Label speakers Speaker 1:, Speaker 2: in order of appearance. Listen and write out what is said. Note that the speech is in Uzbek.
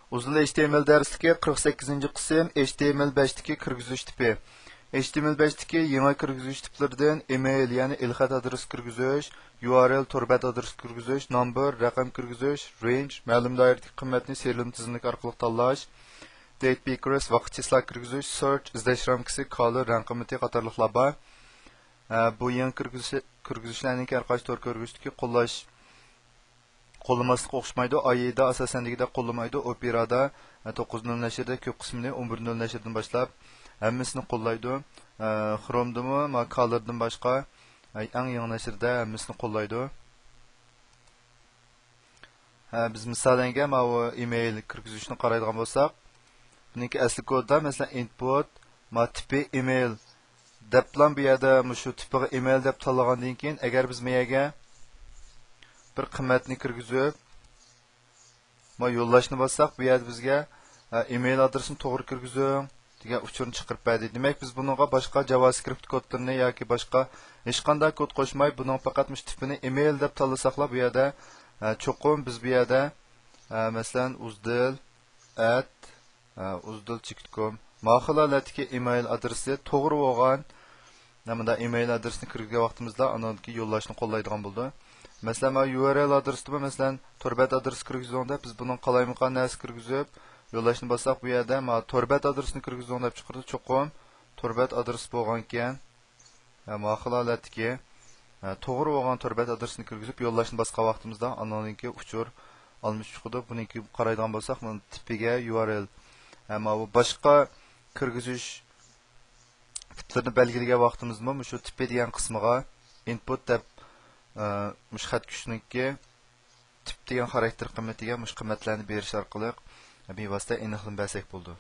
Speaker 1: Uzun HTML dərsligi 48-ci qism HTML5-diki kirgizish tipi. HTML5-diki yangi kirgizish tiplaridan email, ya'ni ilxat adresi kirgizish, URL torbat adresi kirgizish, number, raqam kirgizish, range, ma'lum doiradagi qiymatni serial tizimlik orqali tanlash, date beakers, vaqt chizlar kirgizish, search, izlash ramkasi, color, rang qiymati qatorliqlar bor. Bu yangi kirgizishlarning har qaysi tor kirgizishdagi qo'llamaslikqa o'xshamaydi. AI'da asosan degida qo'llamaydi. Operada 9.0 nashrda ko'p qismini 11.0 nashrdan boshlab hammasini qo'llaydi. Chrome'dami, Color'dan boshqa eng yangi nashrda hammasini qo'llaydi. Biz misolga mana email kirgizishni qaraydigan bo'lsak, buniki asli kodda masalan input tipi email deb plan bu yerda shu tipiga email deb tanlagandan keyin agar biz bu yerga bir qiymatni kirgizib yo'llashni bossak, bu yerda bizga email adresini to'g'ri kirgizing degan uchurni chiqarib berdi. Demak, biz buningga boshqa JavaScript kodlarini yoki boshqa hech qanday kod qo'shmay, buning faqat mush tipini email deb tanlasaqlar, bu yerda cho'qim biz bu yerda masalan uzdil@uzdil.com mahilalardagi email adresi to'g'ri bo'lgan namada email adresini kirgan vaqtimizda anonki yo'llashni qo'llaydigan bo'ldi. Masalan, URL adresi masalan torbat adresi kirgizganda biz buning qalaymiqan narsa kirgizib yo'llashni bossak, bu yerda torbat adresini kirgizganda deb chiqardi. Cho'qim torbat adresi bo'lgan ekan, mahilalardagi to'g'ri bo'lgan torbat adresini kirgizib yo'llashni bosgan vaqtimizda anonki uchur olmuş chiqdi. Buniki qaraydigan bo'lsak, bu tipiga URL bu boshqa kirgizish tiplerini belgilagan vaqtimizda shu tipi degan qismiga input deb mush xat kuchniki tip degan xarakter qiymatiga mush qiymatlarni berish orqali bevosita aniqlab bersak bo'ldi.